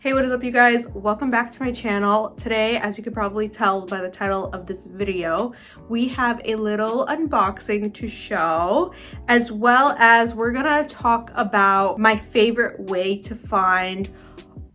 Hey, what is up you guys? Welcome back to my channel. Today, as you could probably tell by the title of this video, we have a little unboxing to show, as well as we're gonna talk about my favorite way to find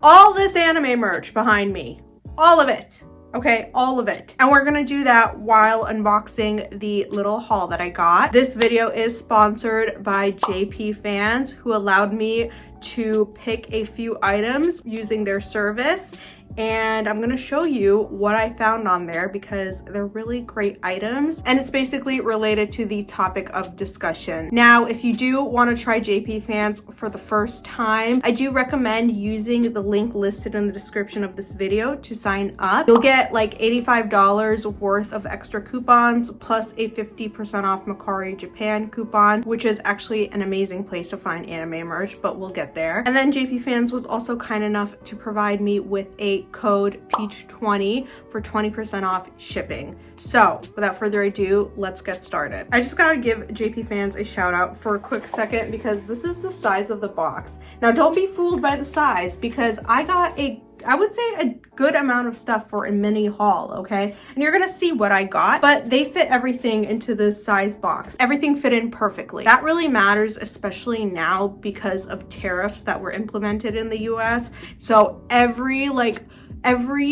all this anime merch behind me. All of it. Okay, all of it. And we're gonna do that while unboxing the little haul that I got. This video is sponsored by JPFANS, who allowed me to pick a few items using their service, and I'm gonna show you what I found on there because they're really great items and it's basically related to the topic of discussion. Now, if you do want to try JPFANS for the first time, I do recommend using the link listed in the description of this video to sign up. You'll get like $85 worth of extra coupons plus a 50% off Macari Japan coupon, which is actually an amazing place to find anime merch, but we'll get there. And then JPFANS was also kind enough to provide me with a code PEACH20 for 20% off shipping. So without further ado, let's get started. I just gotta give JPFANS a shout out for a quick second because this is the size of the box. Now don't be fooled by the size because I got I would say a good amount of stuff for a mini haul, okay? And you're gonna see what I got, but they fit everything into this size box. Everything fit in perfectly. That really matters, especially now because of tariffs that were implemented in the US. So every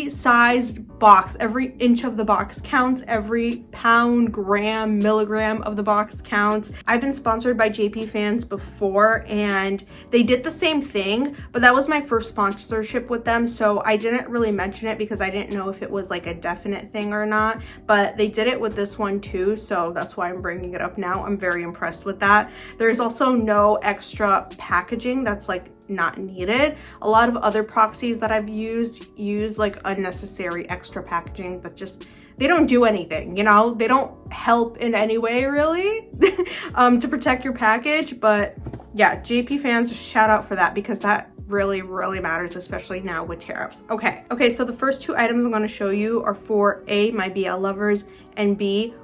sized box, every inch of the box counts, every pound, gram, milligram of the box counts. I've been sponsored by JPFANS before and they did the same thing, but that was my first sponsorship with them, so I didn't really mention it because I didn't know if it was like a definite thing or not, but they did it with this one too, so that's why I'm bringing it up now. I'm very impressed with that. There's also no extra packaging that's like not needed. A lot of other proxies that I've use like unnecessary extra packaging that just they don't do anything, you know, they don't help in any way really to protect your package. But yeah, JPFANS, shout out for that because that really matters, especially now with tariffs. Okay, so the first two items I'm going to show you are for A, my BL lovers, and B,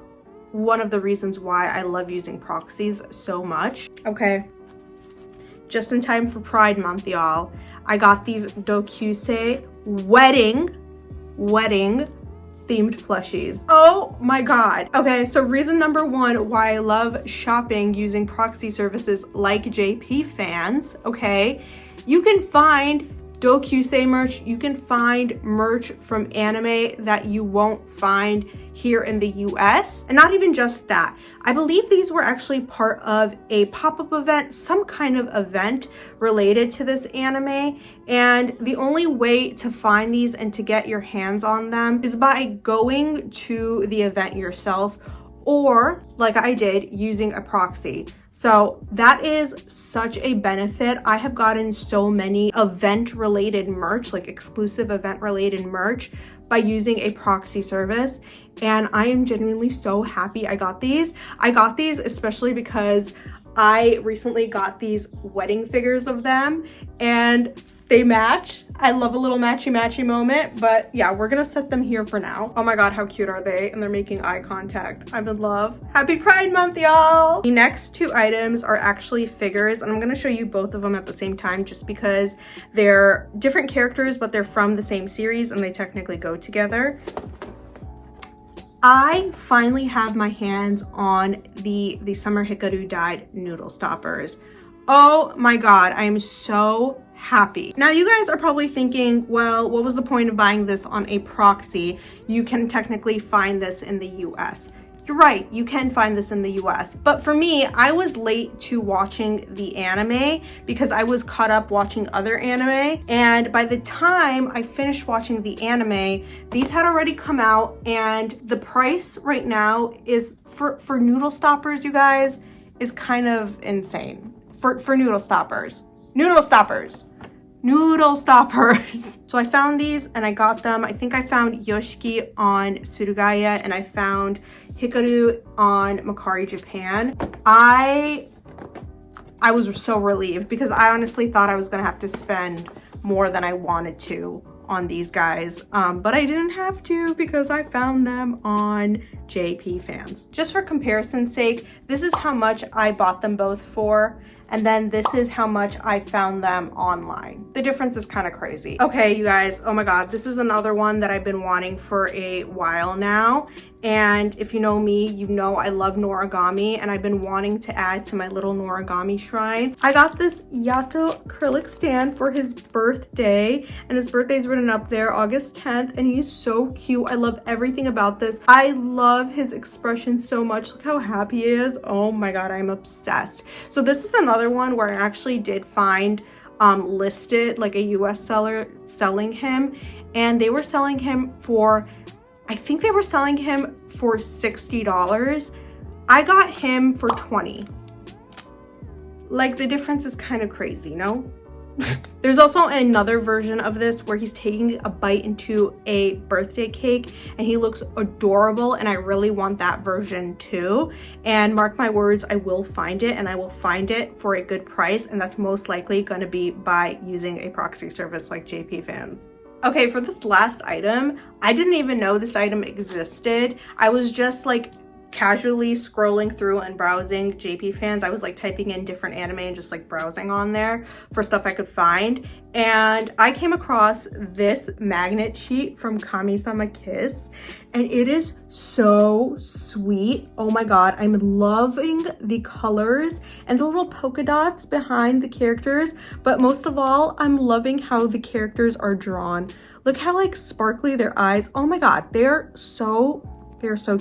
one of the reasons why I love using proxies so much. Okay, just in time for Pride Month, y'all, I got these Dokusei wedding themed plushies. Oh my god. Okay, so reason number one why I love shopping using proxy services like JPFANS, okay, you can find Dokusei merch, you can find merch from anime that you won't find here in the US. And not even just that, I believe these were actually part of a pop-up event, some kind of event related to this anime, and the only way to find these and to get your hands on them is by going to the event yourself, or like I did, using a proxy. So that is such a benefit. I have gotten so many event related merch, like exclusive event related merch, by using a proxy service, and I am genuinely so happy I got these. I got these especially because I recently got these wedding figures of them and they match. I love a little matchy moment, but yeah, we're gonna set them here for now. Oh my god, how cute are they? And they're making eye contact. I'm in love. Happy Pride Month, y'all! The next two items are actually figures, and I'm gonna show you both of them at the same time just because they're different characters, but they're from the same series and they technically go together. I finally have my hands on the Summer Hikaru dyed noodle stoppers. Oh my god, I am so happy. Now you guys are probably thinking, well, what was the point of buying this on a proxy? You can technically find this in the US. You're right, you can find this in the US. But for me, I was late to watching the anime because I was caught up watching other anime. And by the time I finished watching the anime, these had already come out, and the price right now is for noodle stoppers, you guys, is kind of insane. For noodle stoppers. So I found these and I got them. I think I found Yoshiki on Surugaya and I found Hikaru on Macari Japan. I was so relieved because I honestly thought I was gonna have to spend more than I wanted to on these guys, but I didn't have to because I found them on JPFANS. Just for comparison's sake, this is how much I bought them both for. and then this is how much I found them online. The difference is kind of crazy. Okay, you guys, oh my God, this is another one that I've been wanting for a while now. And if you know me, you know I love Noragami, and I've been wanting to add to my little Noragami shrine. I got this Yato acrylic stand for his birthday, and his birthday's written up there, August 10th, and he's so cute. I love everything about this. I love his expression so much. Look how happy he is. Oh my God, I'm obsessed. So this is another one where I actually did find listed, like a US seller selling him, and they were selling him for, I think they were selling him for $60. I got him for $20. Like, the difference is kind of crazy, no? There's also another version of this where he's taking a bite into a birthday cake and he looks adorable, and I really want that version too. And mark my words, I will find it, and I will find it for a good price, and that's most likely going to be by using a proxy service like JPFANS. Okay, for this last item, I didn't even know this item existed. I was just like casually scrolling through and browsing JPFANS. I was like typing in different anime and just like browsing on there for stuff I could find. And I came across this magnet sheet from Kami-sama Kiss, and it is so sweet. Oh my God, I'm loving the colors and the little polka dots behind the characters, but most of all, I'm loving how the characters are drawn. Look how like sparkly their eyes. Oh my God, they're so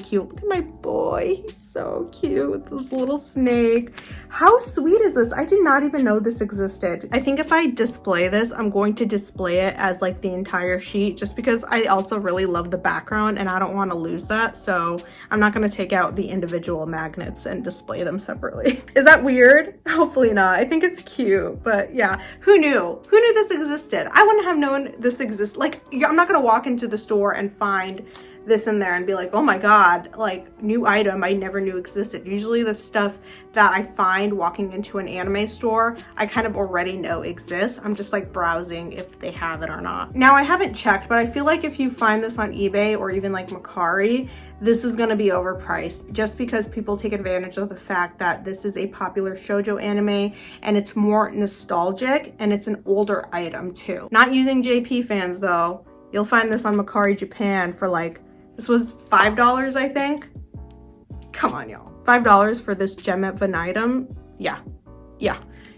cute. Look at my boy, he's so cute with this little snake. How sweet is this? I did not even know this existed. I think if I display this, I'm going to display it as like the entire sheet, just because I also really love the background and I don't want to lose that. So I'm not going to take out the individual magnets and display them separately. Is that weird? Hopefully not. I think it's cute, but yeah, who knew? Who knew this existed? I wouldn't have known this exists. Like, I'm not going to walk into the store and find this in there and be like, oh my God, like new item I never knew existed. Usually the stuff that I find walking into an anime store, I kind of already know exists. I'm just like browsing if they have it or not. Now, I haven't checked, but I feel like if you find this on eBay or even like Mercari, this is going to be overpriced just because people take advantage of the fact that this is a popular shoujo anime and it's more nostalgic and it's an older item too. Not using JPFANS though. You'll find this on Mercari Japan for like, this was $5, I think. Come on, y'all. $5 for this gem of an item? Yeah.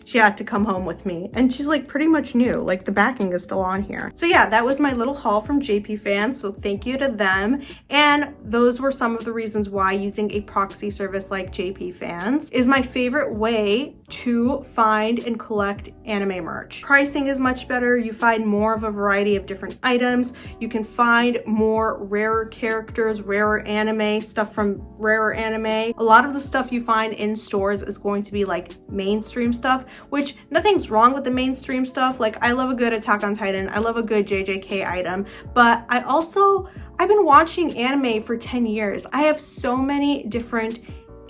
She had to come home with me, and she's like pretty much new. Like, the backing is still on here. So yeah, that was my little haul from JPFANS, so thank you to them. And those were some of the reasons why using a proxy service like JPFANS is my favorite way to find and collect anime merch. Pricing is much better. You find more of a variety of different items. You can find more rarer characters, rarer anime, stuff from rarer anime. A lot of the stuff you find in stores is going to be like mainstream stuff, which nothing's wrong with the mainstream stuff. Like, I love a good Attack on Titan. I love a good JJK item, but I've been watching anime for 10 years. I have so many different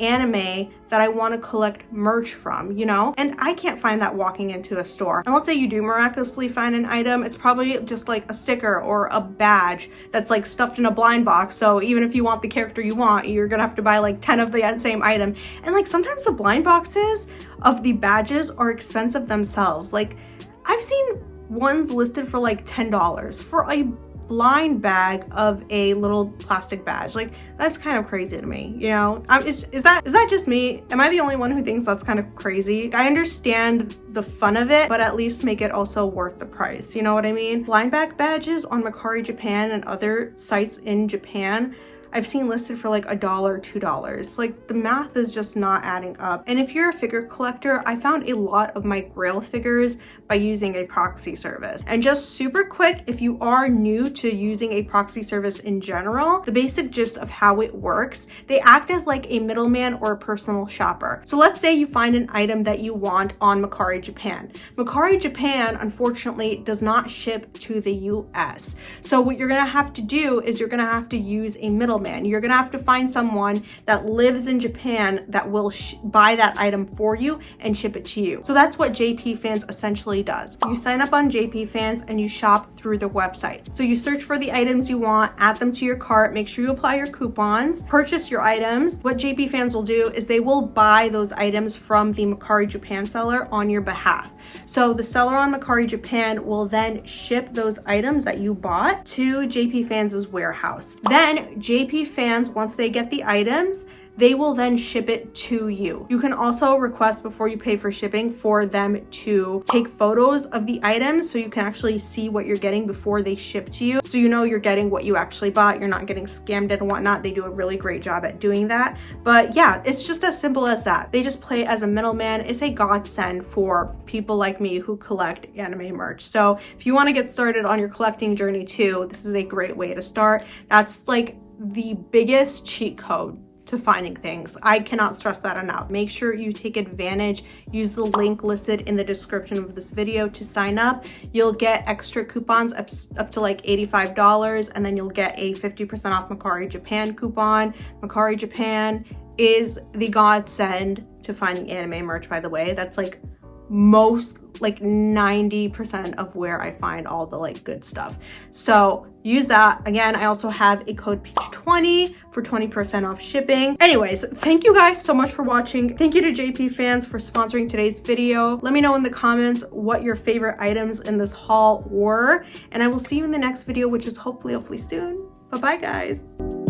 anime that I want to collect merch from, you know? And I can't find that walking into a store. And let's say you do miraculously find an item, it's probably just like a sticker or a badge that's like stuffed in a blind box. So even if you want the character you want, you're gonna have to buy like 10 of the same item. And like sometimes the blind boxes of the badges are expensive themselves. Like, I've seen ones listed for like $10 for a blind bag of a little plastic badge. Like, that's kind of crazy to me, you know? Is that just me? Am I the only one who thinks that's kind of crazy? I understand the fun of it, but at least make it also worth the price. You know what I mean? Blind bag badges on Mercari Japan and other sites in Japan, I've seen listed for like $1, $2. Like, the math is just not adding up. And if you're a figure collector, I found a lot of my Grail figures by using a proxy service. And just super quick, if you are new to using a proxy service in general, the basic gist of how it works, they act as like a middleman or a personal shopper. So let's say you find an item that you want on Mercari Japan. Mercari Japan, unfortunately, does not ship to the US. So what you're gonna have to do is you're gonna have to use a middleman. You're gonna have to find someone that lives in Japan that will buy that item for you and ship it to you. So that's what JPFANS essentially actually does. You sign up on JPFANS and you shop through the website. So you search for the items you want, add them to your cart, make sure you apply your coupons, purchase your items. What JPFANS will do is they will buy those items from the Mercari Japan seller on your behalf. So the seller on Mercari Japan will then ship those items that you bought to JPFANS' warehouse. Then JPFANS, once they get the items, they will then ship it to you. You can also request before you pay for shipping for them to take photos of the items so you can actually see what you're getting before they ship to you. So you know you're getting what you actually bought, you're not getting scammed and whatnot. They do a really great job at doing that. But yeah, it's just as simple as that. They just play as a middleman. It's a godsend for people like me who collect anime merch. So if you want to get started on your collecting journey too, this is a great way to start. That's like the biggest cheat code to finding things. I cannot stress that enough. Make sure you take advantage. Use the link listed in the description of this video to sign up. You'll get extra coupons up to like $85, and then you'll get a 50% off Mercari Japan coupon. Mercari Japan is the godsend to finding anime merch, by the way. That's like most, like 90% of where I find all the like good stuff. So use that. Again, I also have a code PEACH20 for 20% off shipping. Anyways, thank you guys so much for watching. Thank you to JPFANS for sponsoring today's video. Let me know in the comments what your favorite items in this haul were, and I will see you in the next video, which is hopefully soon. Bye-bye, guys.